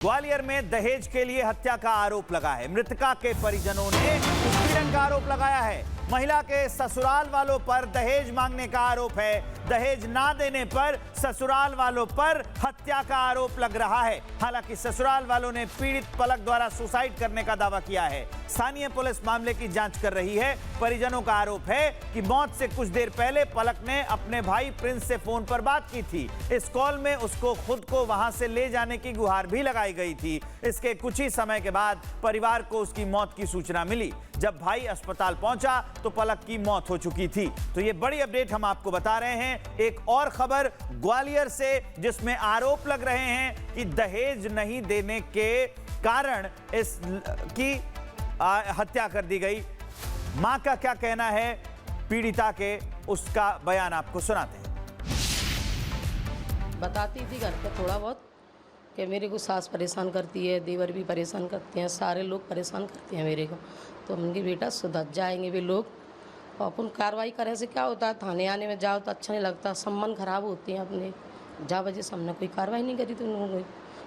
ग्वालियर में दहेज के लिए हत्या का आरोप लगा है। मृतका के परिजनों ने उत्पीड़न का आरोप लगाया है। महिला के ससुराल वालों पर दहेज मांगने का आरोप है। दहेज ना देने पर ससुराल वालों पर हत्या का आरोप लग रहा है। हालांकि ससुराल वालों ने पीड़ित पलक द्वारा सुसाइड करने का दावा किया है। स्थानीय पुलिस मामले की जांच कर रही है। परिजनों का आरोप है कि मौत से कुछ देर पहले पलक ने अपने भाई प्रिंस से फोन पर बात की थी। इस कॉल में उसको खुद को वहां से ले जाने की गुहार भी लगाई गई थी। इसके कुछ ही समय के बाद परिवार को उसकी मौत की सूचना मिली। जब भाई अस्पताल पहुंचा तो पलक की मौत हो चुकी थी। तो ये बड़ी अपडेट हम आपको बता रहे हैं। एक और खबर ग्वालियर से, जिसमें आरोप लग रहे हैं कि दहेज नहीं देने के कारण इसकी हत्या कर दी गई। मां का क्या कहना है पीड़िता के, उसका बयान आपको सुनाते हैं। बताती थी घर पे थोड़ा बहुत कि मेरे को सास परेशान करती है, देवर भी परेशान करते हैं, सारे लोग परेशान करते हैं मेरे को। तो उनकी बेटा सुधर जाएंगे वे लोग। और अपन कार्रवाई करे से क्या होता है, थाने आने में जाओ तो अच्छा नहीं लगता, संबंध खराब होते हैं अपने। जा वजह से हमने कोई कार्रवाई नहीं करी। तो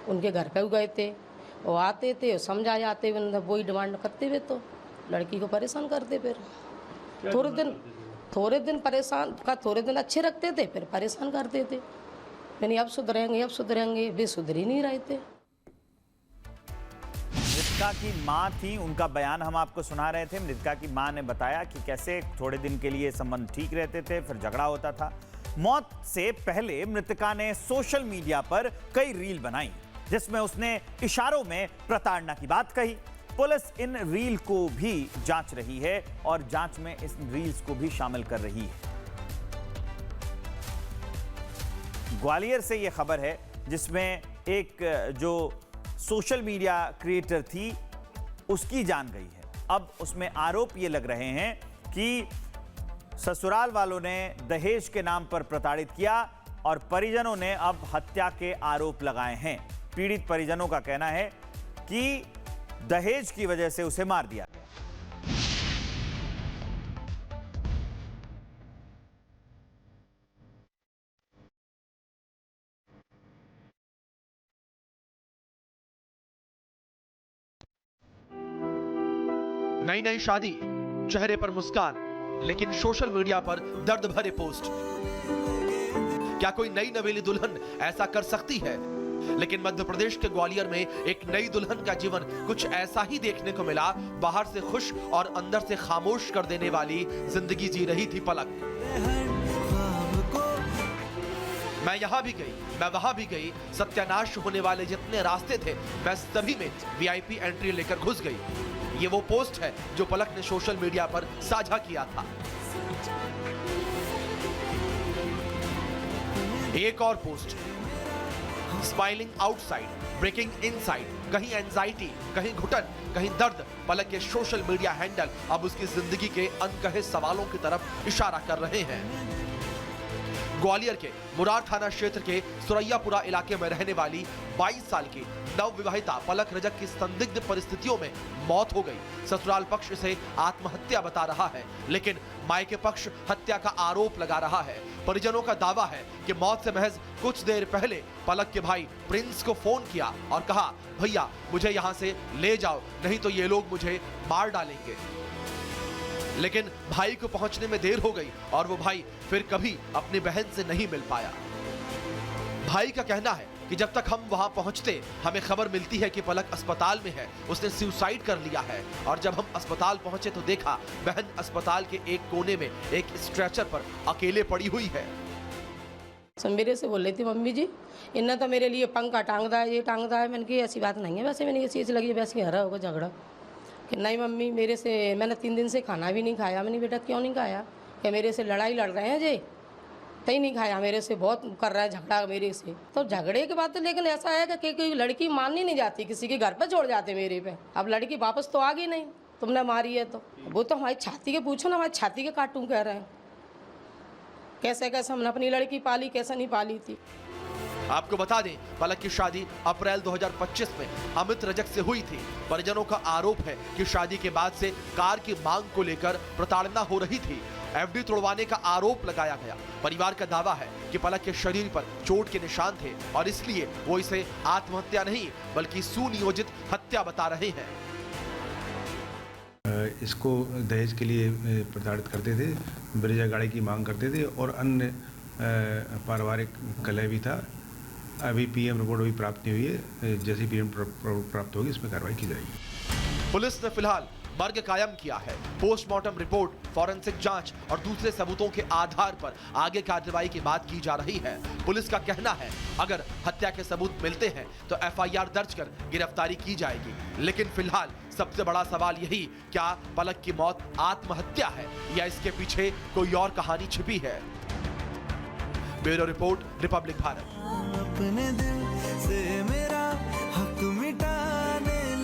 उनके घर पे गए थे, वो आते थे, वो समझा जाते, वही डिमांड करते हुए तो लड़की को परेशान करते। फिर थोड़े दिन परेशान का, थोड़े दिन अच्छे रखते थे, फिर परेशान करते थे। यानी अब सुधरेंगे, वे सुधर ही नहीं रहे थे। मृतका की मां थी, उनका बयान हम आपको सुना रहे थे। मृतका की मां ने बताया कि कैसे थोड़े दिन के लिए संबंध ठीक रहते थे, फिर झगड़ा होता था। मौत से पहले मृतका ने सोशल मीडिया पर कई रील बनाई, जिसमें उसने इशारों में प्रताड़ना की बात कही। पुलिस इन रील को भी जांच रही है और जांच में इस रील्स को भी शामिल कर रही है। ग्वालियर से यह खबर है, जिसमें एक जो सोशल मीडिया क्रिएटर थी उसकी जान गई है। अब उसमें आरोप ये लग रहे हैं कि ससुराल वालों ने दहेज के नाम पर प्रताड़ित किया और परिजनों ने अब हत्या के आरोप लगाए हैं। पीड़ित परिजनों का कहना है कि दहेज की वजह से उसे मार दिया। नई नई शादी, चेहरे पर मुस्कान, लेकिन सोशल मीडिया पर दर्द भरे पोस्ट। क्या कोई नई नवेली दुल्हन ऐसा कर सकती है? लेकिन मध्य प्रदेश के ग्वालियर में एक नई दुल्हन का जीवन कुछ ऐसा ही देखने को मिला। बाहर से खुश और अंदर से खामोश कर देने वाली जिंदगी जी रही थी पलक। मैं यहां भी गई, मैं वहां भी गई, सत्यानाश होने वाले जितने रास्ते थे मैं सभी में वीआईपी एंट्री लेकर घुस गई। ये वो पोस्ट है जो पलक ने सोशल मीडिया पर साझा किया था। एक और post, smiling outside, breaking inside, कहीं एंजाइटी, कहीं घुटन, कहीं दर्द। पलक के सोशल मीडिया हैंडल अब उसकी जिंदगी के अनकहे सवालों की तरफ इशारा कर रहे हैं। ग्वालियर के मुरार थाना क्षेत्र के सुरैयापुरा इलाके में रहने वाली 22 साल की नवविवाहिता पलक रजक की संदिग्ध परिस्थितियों में मौत हो गई। ससुराल पक्ष इसे आत्महत्या बता रहा है, लेकिन मायके पक्ष हत्या का आरोप लगा रहा है। परिजनों का दावा है कि मौत से महज कुछ देर पहले पलक के भाई प्रिंस को फोन किया और कहा, भैया मुझे यहाँ से ले जाओ, नहीं तो ये लोग मुझे मार डालेंगे। लेकिन भाई को पहुंचने में देर हो गई और वो भाई फिर कभी अपनी बहन से नहीं मिल पाया। भाई का कहना है कि जब तक हम वहां पहुंचते हमें खबर मिलती है कि पलक अस्पताल में है, उसने सुसाइड कर लिया है। और जब हम अस्पताल पहुंचे तो देखा बहन अस्पताल के एक कोने में एक स्ट्रेचर पर अकेले पड़ी हुई है। मेरे से बोल रही थी, मम्मी जी इन्हें तो मेरे लिए पंखा टांगता है, ये टांगता है। मैंने की ऐसी बात नहीं है, वैसे मैंने ये चीज़ लगी वैसे हरा होगा झगड़ा कि नहीं मम्मी मेरे से, मैंने 3 दिन से खाना भी नहीं खाया। मैंने बेटा क्यों नहीं खाया? कि मेरे से लड़ाई लड़ रहे हैं जी, तई नहीं खाया, मेरे से बहुत कर रहा है झगड़ा मेरे से। तो झगड़े के बाद तो लेकिन ऐसा है कि कोई लड़की माननी नहीं जाती, किसी के घर पर छोड़ जाते मेरे पे। अब लड़की वापस तो आ गई नहीं, तुमने मारी है तो वो तो हमारी छाती के पूछो ना, हमारी छाती के काटूं कह रहे हैं। कैसे कैसे हमने अपनी लड़की पाली, कैसे नहीं पाली थी। आपको बता दें पलक की शादी अप्रैल 2025 में अमित रजक से हुई थी। परिजनों का आरोप है कि शादी के बाद से कार की मांग को लेकर प्रताड़ना हो रही थी एफडी तोड़वाने का आरोप लगाया गया। परिवार का दावा है कि पलक के शरीर पर चोट के निशान थे और इसलिए वो इसे आत्महत्या नहीं बल्कि सुनियोजित हत्या बता रहे हैं। इसको दहेज के लिए प्रताड़ित करते थे, ब्रेजा गाड़ी की मांग करते थे और अन्य पारिवारिक कलह भी था। अभी पीएम रिपोर्ट भी प्राप्त नहीं हुई है। जैसी पीएम प्राप्त होगी इसमें कार्रवाई की जाएगी। पुलिस ने फिलहाल मर्ग कायम किया है। पोस्टमार्टम रिपोर्ट, फॉरेंसिक जांच और दूसरे सबूतों के आधार पर आगे कार्रवाई की बात की जा रही है। पुलिस का कहना है अगर हत्या के सबूत मिलते हैं तो एफआईआर दर्ज कर गिरफ्तारी की जाएगी। लेकिन फिलहाल सबसे बड़ा सवाल यही, क्या पलक की मौत आत्महत्या है या इसके पीछे कोई और कहानी छिपी है? Bureau report, Republic Bharat. अपने दिल से मेरा